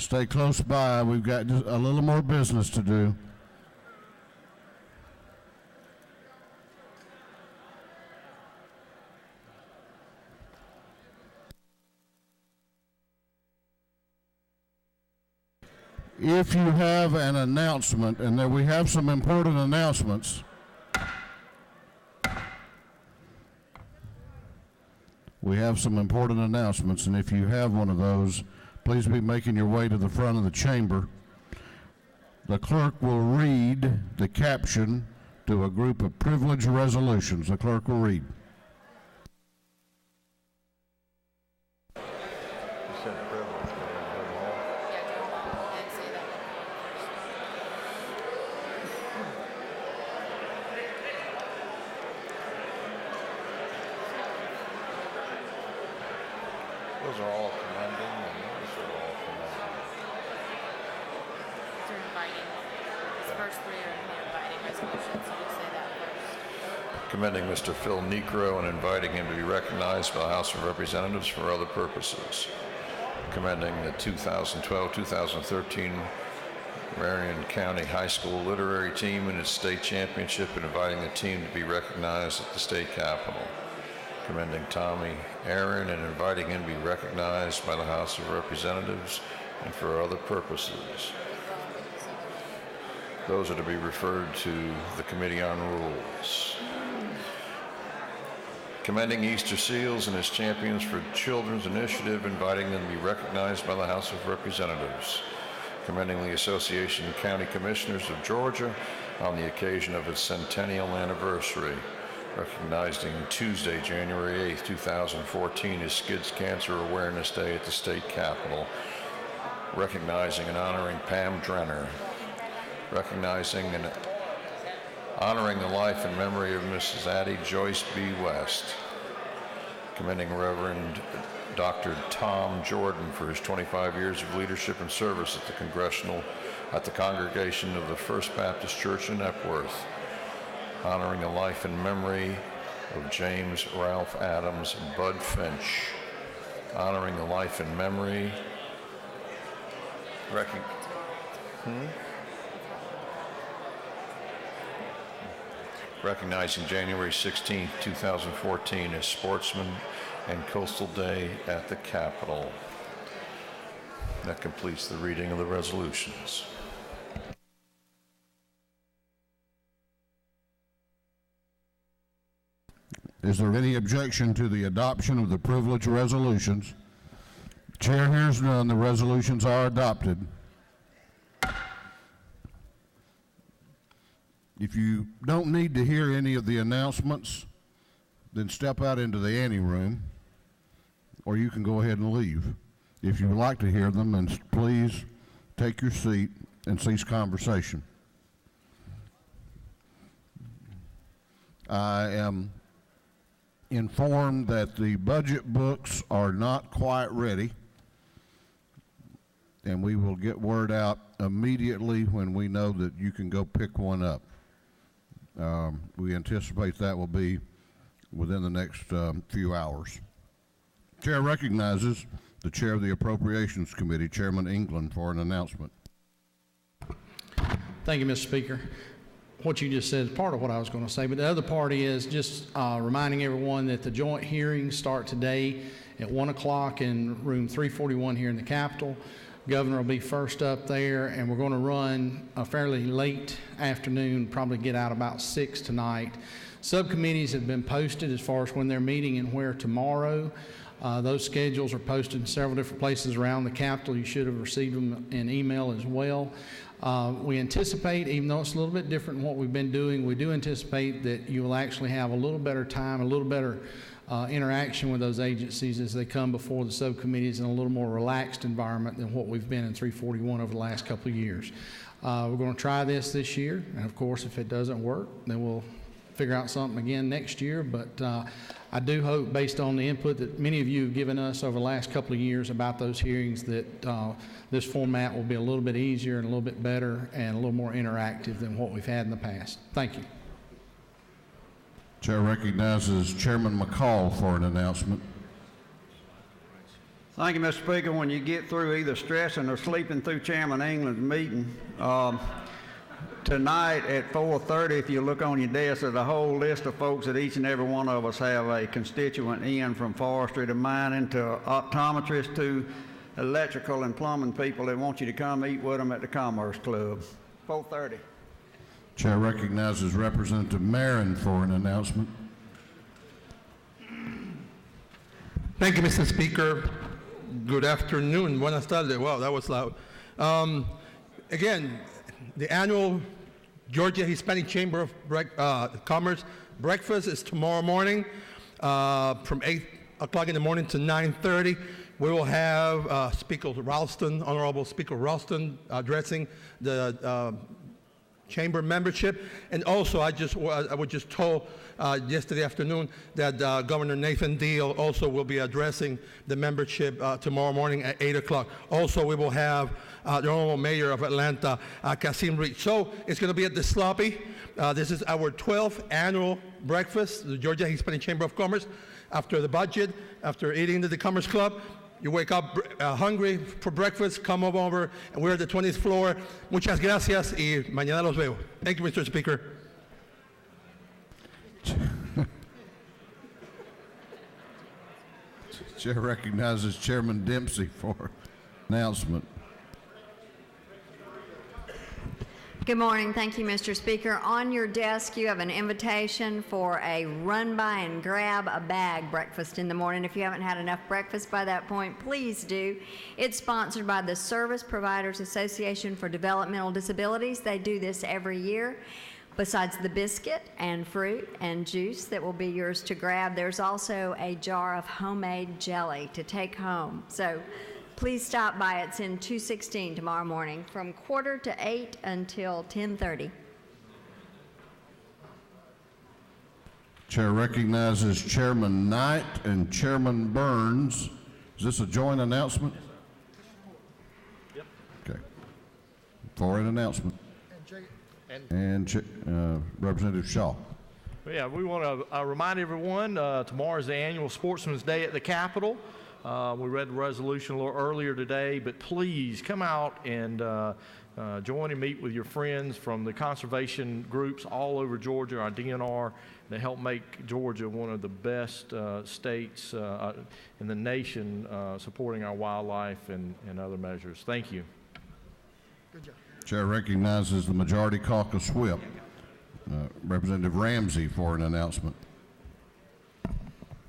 Stay close by. We've got just a little more business to do. If you have an announcement, and then we have some important announcements. We have some important announcements, and if you have one of those, please be making your way to the front of the chamber. The clerk will read the caption to a group of privilege resolutions. The clerk will read. Those are all commending, and those are all commending. They're inviting. These first three are inviting resolutions, so you say that first. Commending Mr. Phil Necro and inviting him to be recognized by the House of Representatives for other purposes. Commending the 2012-2013 Marion County High School Literary Team in its state championship and inviting the team to be recognized at the state capitol. Commending Tommy Aaron and inviting him to be recognized by the House of Representatives and for other purposes. Those are to be referred to the Committee on Rules. Commending Easter Seals and its champions for Children's Initiative, inviting them to be recognized by the House of Representatives. Commending the Association of County Commissioners of Georgia on the occasion of its centennial anniversary. Recognizing Tuesday, January 8th, 2014 as Skids Cancer Awareness Day at the state capitol. Recognizing and honoring Pam Drenner. Recognizing and honoring the life and memory of Mrs. Addie Joyce B. West. Commending Reverend Dr. Tom Jordan for his 25 years of leadership and service at the congregation of the First Baptist Church in Epworth. Honoring the life and memory of James Ralph Adams and Bud Finch. Honoring the life and memory. Recognizing January 16th, 2014 as Sportsman and Coastal Day at the Capitol. That completes the reading of the resolutions. Is there any objection to the adoption of the privilege resolutions? Chair hears none. The resolutions are adopted. If you don't need to hear any of the announcements, then step out into the anteroom, or you can go ahead and leave. If you would like to hear them, then please take your seat and cease conversation. I am informed that the budget books are not quite ready, and we will get word out immediately when we know that you can go pick one up. We anticipate that will be within the next few hours. Chair recognizes the Chair of the Appropriations Committee, Chairman England, for an announcement. Thank you, Mr. Speaker. What you just said is part of what I was going to say, but the other part is just reminding everyone that the joint hearings start today at 1 o'clock in room 341 here in the Capitol. Governor will be first up there, and we're going to run a fairly late afternoon, probably get out about 6 tonight. Subcommittees have been posted as far as when they're meeting and where tomorrow. Those schedules are posted in several different places around the Capitol. You should have received them in email as well. We anticipate, even though it's a little bit different than what we've been doing, we do anticipate that you will actually have a little better time, a little better interaction with those agencies as they come before the subcommittees in a little more relaxed environment than what we've been in 341 over the last couple of years. We're going to try this year, and of course if it doesn't work, then we'll figure out something again next year. But I do hope, based on the input that many of you have given us over the last couple of years about those hearings, that this format will be a little bit easier and a little bit better and a little more interactive than what we've had in the past. Thank you. Chair recognizes Chairman McCall for an announcement. Thank you, Mr. Speaker. When you get through either stressing or sleeping through Chairman England's meeting, tonight at 4:30, if you look on your desk, there's a whole list of folks that each and every one of us have a constituent in, from forestry to mining to optometrists to electrical and plumbing people that want you to come eat with them at the Commerce Club. 4:30. Chair recognizes Representative Marin for an announcement. Thank you, Mr. Speaker. Good afternoon. Buenas tardes. Wow, that was loud. Again, the annual Georgia Hispanic Chamber of Commerce breakfast is tomorrow morning from 8 o'clock in the morning to 9:30. We will have Speaker Ralston, Honorable Speaker Ralston, addressing the chamber membership. And also, I was just told yesterday afternoon that Governor Nathan Deal also will be addressing the membership tomorrow morning at 8 o'clock. Also, we will have the Honorable Mayor of Atlanta, Kasim Reed. So it's going to be at the Sloppy. This is our 12th annual breakfast, the Georgia Hispanic Chamber of Commerce. After the budget, after eating at the Commerce Club, you wake up hungry for breakfast, come over, and we're at the 20th floor. Muchas gracias y mañana los veo. Thank you, Mr. Speaker. Chair recognizes Chairman Dempsey for announcement. Good morning. Thank you, Mr. Speaker. On your desk, you have an invitation for a run by and grab a bag breakfast in the morning. If you haven't had enough breakfast by that point, please do. It's sponsored by the Service Providers Association for Developmental Disabilities. They do this every year. Besides the biscuit and fruit and juice that will be yours to grab, there's also a jar of homemade jelly to take home. So please stop by. It's in 216 tomorrow morning from 7:45 until 10:30. Chair recognizes Chairman Knight and Chairman Burns. Is this a joint announcement? Yep. Okay. For an announcement. And Representative Shaw. Yeah, we want to remind everyone tomorrow is the annual Sportsman's Day at the Capitol. We read the resolution a little earlier today, but please come out and join and meet with your friends from the conservation groups all over Georgia, our DNR, that help make Georgia one of the best states in the nation supporting our wildlife and other measures. Thank you. Good job. Chair recognizes the Majority Caucus Whip, Representative Ramsey, for an announcement.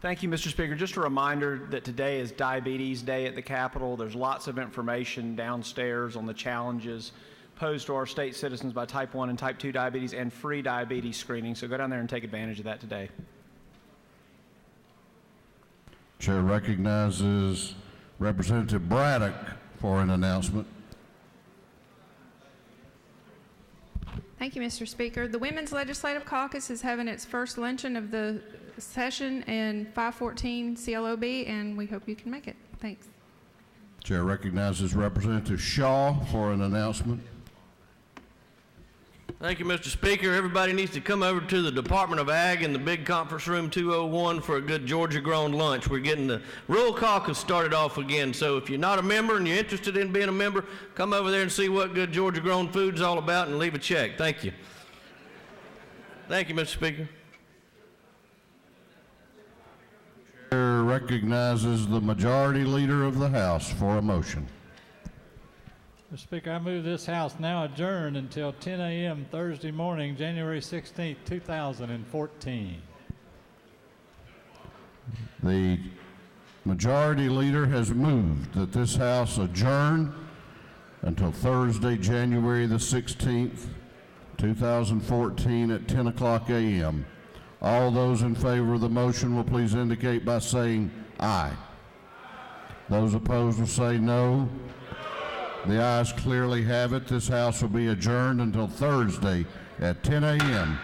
Thank you, Mr. Speaker. Just a reminder that today is Diabetes Day at the Capitol. There's lots of information downstairs on the challenges posed to our state citizens by type 1 and type 2 diabetes and free diabetes screening. So go down there and take advantage of that today. Chair recognizes Representative Braddock for an announcement. Thank you, Mr. Speaker. The Women's Legislative Caucus is having its first luncheon of the session in 514 CLOB, and we hope you can make it. Thanks. Chair recognizes Representative Shaw for an announcement. Thank you, Mr. Speaker. Everybody needs to come over to the Department of Ag in the big conference room 201 for a good Georgia-grown lunch. We're getting the Rural Caucus started off again, so if you're not a member and you're interested in being a member, come over there and see what good Georgia-grown food's all about and leave a check. Thank you. Thank you, Mr. Speaker. Chair recognizes the Majority Leader of the House for a motion. Mr. Speaker, I move this House now adjourn until 10 a.m. Thursday morning, January 16, 2014. The Majority Leader has moved that this House adjourn until Thursday, January the 16th, 2014 at 10 o'clock a.m. All those in favor of the motion will please indicate by saying aye. Those opposed will say no. The ayes clearly have it. This House will be adjourned until Thursday at 10 a.m.